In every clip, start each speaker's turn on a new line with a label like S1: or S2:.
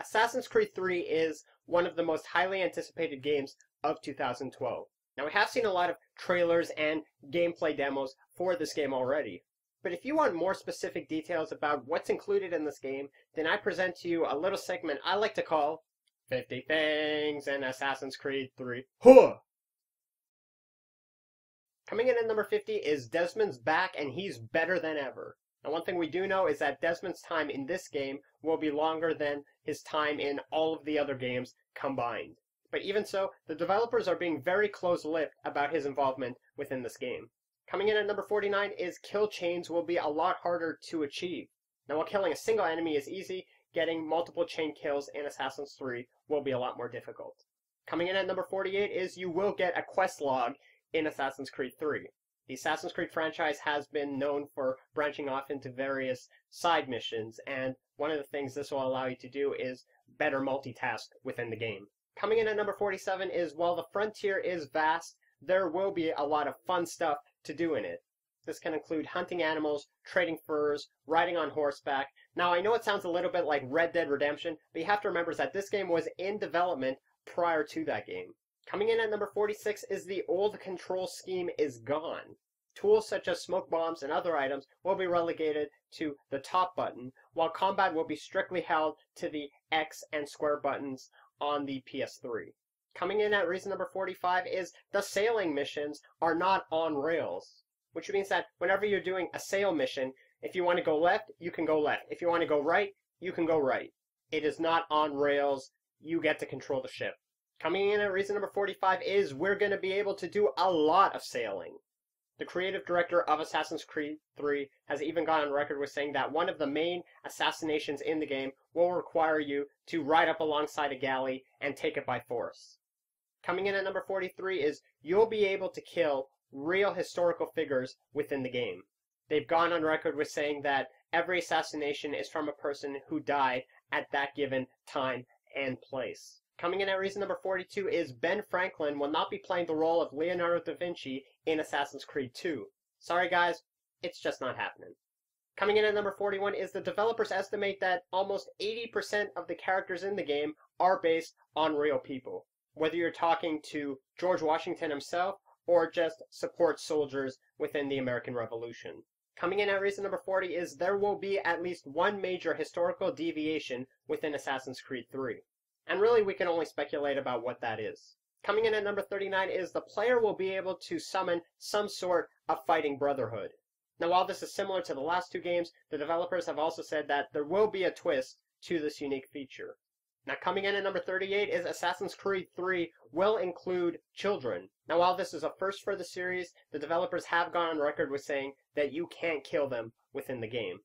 S1: Assassin's Creed 3 is one of the most highly anticipated games of 2012. Now, we have seen a lot of trailers and gameplay demos for this game already, but if you want more specific details about what's included in this game, then I present to you a little segment I like to call 50 Things in Assassin's Creed 3. Huh! Coming in at number 50 is Desmond's back, and he's better than ever. Now, one thing we do know is that Desmond's time in this game will be longer than his time in all of the other games combined. But even so, the developers are being very close-lipped about his involvement within this game. Coming in at number 49 is kill chains will be a lot harder to achieve. Now, while killing a single enemy is easy, getting multiple chain kills in Assassin's 3 will be a lot more difficult. Coming in at number 48 is you will get a quest log in Assassin's Creed 3. The Assassin's Creed franchise has been known for branching off into various side missions, and one of the things this will allow you to do is better multitask within the game. Coming in at number 47 is, while the frontier is vast, there will be a lot of fun stuff to do in it. This can include hunting animals, trading furs, riding on horseback. Now, I know it sounds a little bit like Red Dead Redemption, but you have to remember that this game was in development prior to that game. Coming in at number 46 is the old control scheme is gone. Tools such as smoke bombs and other items will be relegated to the top button, while combat will be strictly held to the X and square buttons on the PS3. Coming in at reason number 45 is the sailing missions are not on rails, which means that whenever you're doing a sail mission, if you want to go left, you can go left. If you want to go right, you can go right. It is not on rails. You get to control the ship. Coming in at reason number 45 is we're going to be able to do a lot of sailing. The creative director of Assassin's Creed 3 has even gone on record with saying that one of the main assassinations in the game will require you to ride up alongside a galley and take it by force. Coming in at number 43 is you'll be able to kill real historical figures within the game. They've gone on record with saying that every assassination is from a person who died at that given time and place. Coming in at reason number 42 is Ben Franklin will not be playing the role of Leonardo da Vinci in Assassin's Creed 2. Sorry guys, it's just not happening. Coming in at number 41 is the developers estimate that almost 80% of the characters in the game are based on real people. Whether you're talking to George Washington himself or just support soldiers within the American Revolution. Coming in at reason number 40 is there will be at least one major historical deviation within Assassin's Creed 3. And really, we can only speculate about what that is. Coming in at number 39 is the player will be able to summon some sort of fighting brotherhood. Now, while this is similar to the last two games, the developers have also said that there will be a twist to this unique feature. Now, coming in at number 38 is Assassin's Creed 3 will include children. Now, while this is a first for the series, the developers have gone on record with saying that you can't kill them within the game.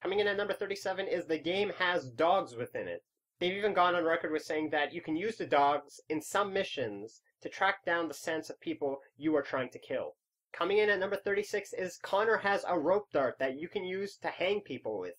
S1: Coming in at number 37 is the game has dogs within it. They've even gone on record with saying that you can use the dogs in some missions to track down the scents of people you are trying to kill. Coming in at number 36 is Connor has a rope dart that you can use to hang people with.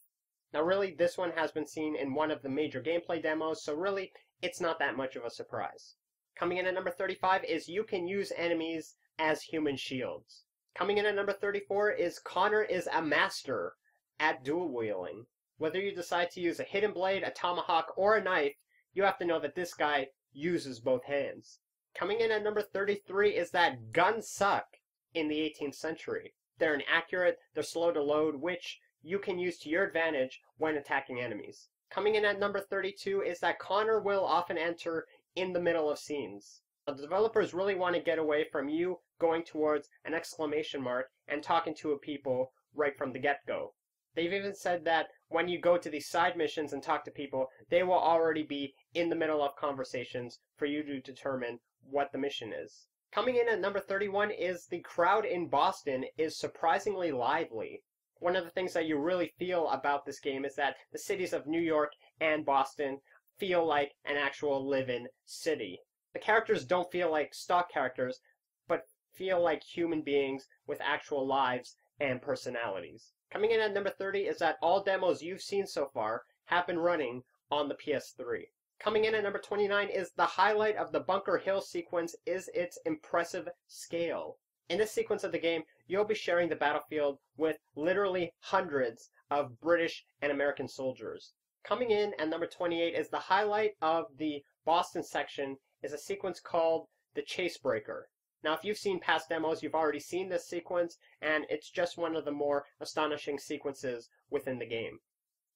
S1: Now really, this one has been seen in one of the major gameplay demos, so really, it's not that much of a surprise. Coming in at number 35 is you can use enemies as human shields. Coming in at number 34 is Connor is a master at dual wielding. Whether you decide to use a hidden blade, a tomahawk, or a knife, you have to know that this guy uses both hands. Coming in at number 33 is that guns suck in the 18th century. They're inaccurate, they're slow to load, which you can use to your advantage when attacking enemies. Coming in at number 32 is that Connor will often enter in the middle of scenes. The developers really want to get away from you going towards an exclamation mark and talking to people right from the get-go. They've even said that when you go to these side missions and talk to people, they will already be in the middle of conversations for you to determine what the mission is. Coming in at number 31 is the crowd in Boston is surprisingly lively. One of the things that you really feel about this game is that the cities of New York and Boston feel like an actual live-in city. The characters don't feel like stock characters, but feel like human beings with actual lives and personalities. Coming in at number 30 is that all demos you've seen so far have been running on the PS3. Coming in at number 29 is the highlight of the Bunker Hill sequence is its impressive scale. In this sequence of the game, you'll be sharing the battlefield with literally hundreds of British and American soldiers. Coming in at number 28 is the highlight of the Boston section is a sequence called the Chase Breaker. Now, if you've seen past demos, you've already seen this sequence, and it's just one of the more astonishing sequences within the game.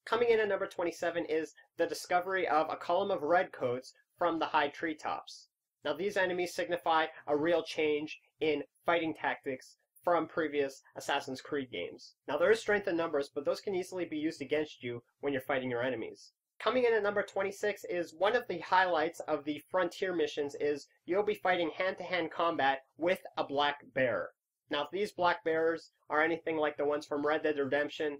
S1: Coming in at number 27 is the discovery of a column of redcoats from the high treetops. Now, these enemies signify a real change in fighting tactics from previous Assassin's Creed games. Now, there is strength in numbers, but those can easily be used against you when you're fighting your enemies. Coming in at number 26 is one of the highlights of the Frontier missions is you'll be fighting hand-to-hand combat with a black bear. Now, if these black bears are anything like the ones from Red Dead Redemption,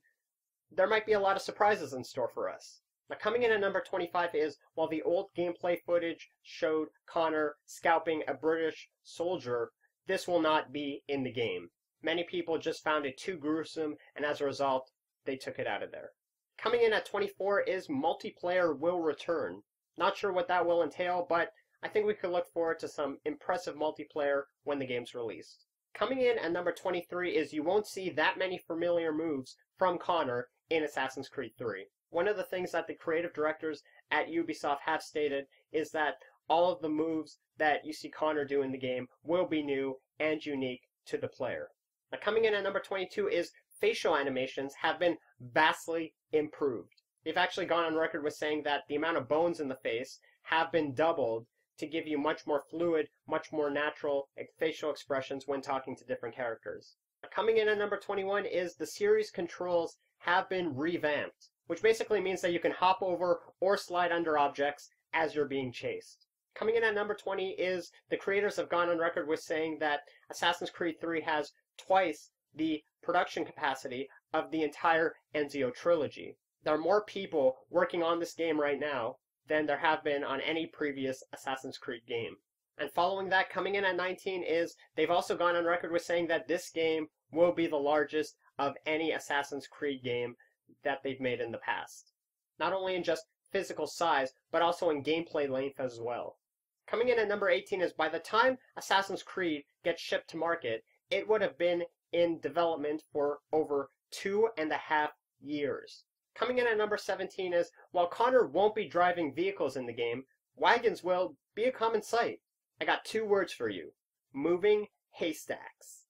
S1: there might be a lot of surprises in store for us. Now, coming in at number 25 is, while the old gameplay footage showed Connor scalping a British soldier, this will not be in the game. Many people just found it too gruesome, and as a result, they took it out of there. Coming in at 24 is multiplayer will return. Not sure what that will entail, but I think we could look forward to some impressive multiplayer when the game's released. Coming in at number 23 is you won't see that many familiar moves from Connor in Assassin's Creed 3. One of the things that the creative directors at Ubisoft have stated is that all of the moves that you see Connor do in the game will be new and unique to the player. Now, coming in at number 22 is facial animations have been vastly improved. They've actually gone on record with saying that the amount of bones in the face have been doubled to give you much more fluid, much more natural facial expressions when talking to different characters. Now, coming in at number 21 is the series controls have been revamped, which basically means that you can hop over or slide under objects as you're being chased. Coming in at number 20 is the creators have gone on record with saying that Assassin's Creed 3 has twice the production capacity of the entire Ezio trilogy. There are more people working on this game right now than there have been on any previous Assassin's Creed game. And following that, coming in at 19 is they've also gone on record with saying that this game will be the largest of any Assassin's Creed game that they've made in the past. Not only in just physical size, but also in gameplay length as well. Coming in at number 18 is by the time Assassin's Creed gets shipped to market, it would have been in development for over 2.5 years. Coming in at number 17 is, while Connor won't be driving vehicles in the game, wagons will be a common sight. I got 2 words for you: moving haystacks.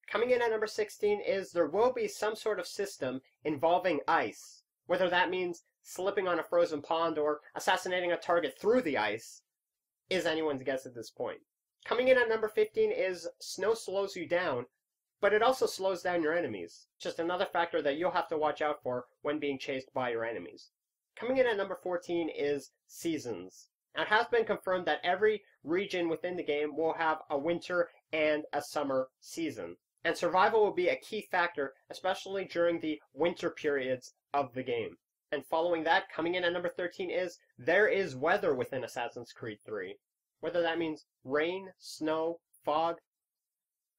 S1: Coming in at number 16 is there will be some sort of system involving ice. Whether that means slipping on a frozen pond or assassinating a target through the ice is anyone's guess at this point. Coming in at number 15 is snow slows you down, but it also slows down your enemies. Just another factor that you'll have to watch out for when being chased by your enemies. Coming in at number 14 is seasons. Now, it has been confirmed that every region within the game will have a winter and a summer season. And survival will be a key factor, especially during the winter periods of the game. And following that, coming in at number 13 is there is weather within Assassin's Creed 3. Whether that means rain, snow, fog,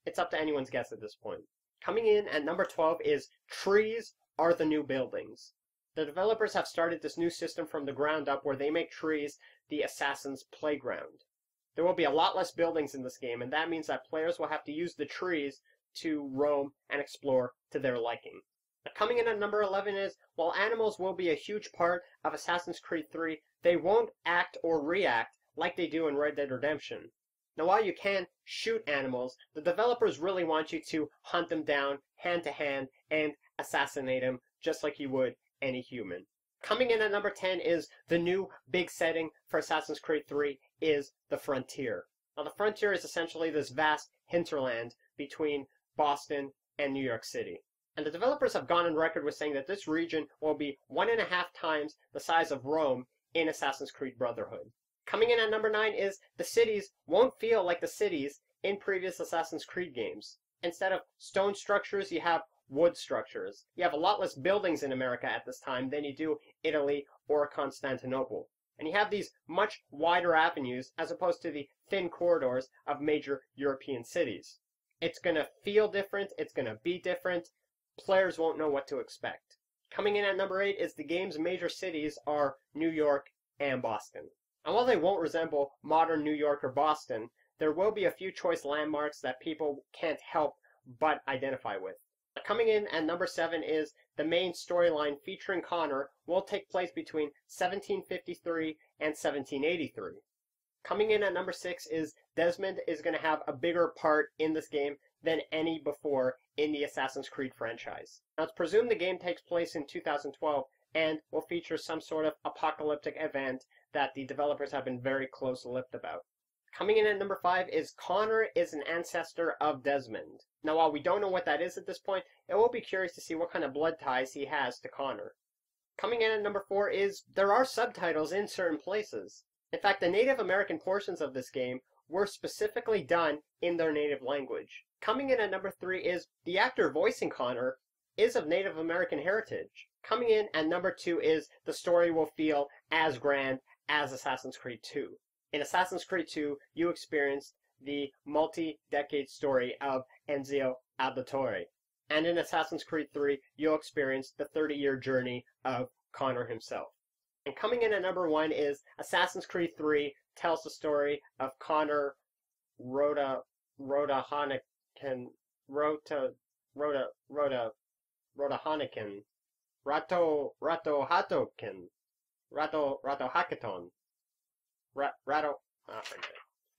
S1: it's up to anyone's guess at this point. Coming in at number 12 is trees are the new buildings. The developers have started this new system from the ground up where they make trees the assassin's playground. There will be a lot less buildings in this game, and that means that players will have to use the trees to roam and explore to their liking. Now, coming in at number 11 is, while animals will be a huge part of Assassin's Creed 3, they won't act or react like they do in Red Dead Redemption. Now, while you can shoot animals, the developers really want you to hunt them down hand to hand and assassinate them just like you would any human. Coming in at number 10 is the new big setting for Assassin's Creed 3 is the Frontier. Now, the Frontier is essentially this vast hinterland between Boston and New York City. And the developers have gone on record with saying that this region will be 1.5 times the size of Rome in Assassin's Creed Brotherhood. Coming in at number 9 is the cities won't feel like the cities in previous Assassin's Creed games. Instead of stone structures, you have wood structures. You have a lot less buildings in America at this time than you do Italy or Constantinople. And you have these much wider avenues as opposed to the thin corridors of major European cities. It's going to feel different, it's going to be different, players won't know what to expect. Coming in at number 8 is the game's major cities are New York and Boston. And while they won't resemble modern New York or Boston, there will be a few choice landmarks that people can't help but identify with. Coming in at number 7 is the main storyline featuring Connor will take place between 1753 and 1783. Coming in at number 6 is Desmond is going to have a bigger part in this game than any before in the Assassin's Creed franchise. Now it's presumed the game takes place in 2012 and will feature some sort of apocalyptic event that the developers have been very close-lipped about. Coming in at number 5 is Connor is an ancestor of Desmond. Now while we don't know what that is at this point, it will be curious to see what kind of blood ties he has to Connor. Coming in at number 4 is there are subtitles in certain places. In fact, the Native American portions of this game were specifically done in their native language. Coming in at number 3 is the actor voicing Connor is of Native American heritage. Coming in at number 2 is the story will feel as grand as Assassin's Creed 2. In Assassin's Creed 2, you experienced the multi-decade story of Ezio Auditore. And in Assassin's Creed 3, you'll experience the 30-year journey of Connor himself. And coming in at number 1 is Assassin's Creed 3 tells the story of Connor Rodahanekin,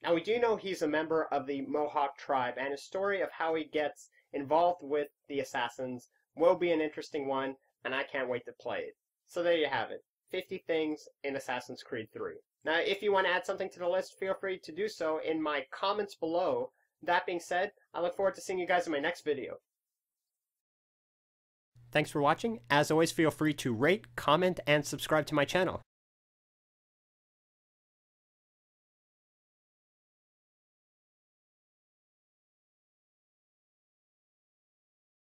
S1: Now we do know he's a member of the Mohawk tribe, and his story of how he gets involved with the Assassins will be an interesting one, and I can't wait to play it. So there you have it, 50 things in Assassin's Creed 3. Now if you want to add something to the list, feel free to do so in my comments below. That being said, I look forward to seeing you guys in my next video. Thanks for watching. As always, feel free to rate, comment, and subscribe to my channel.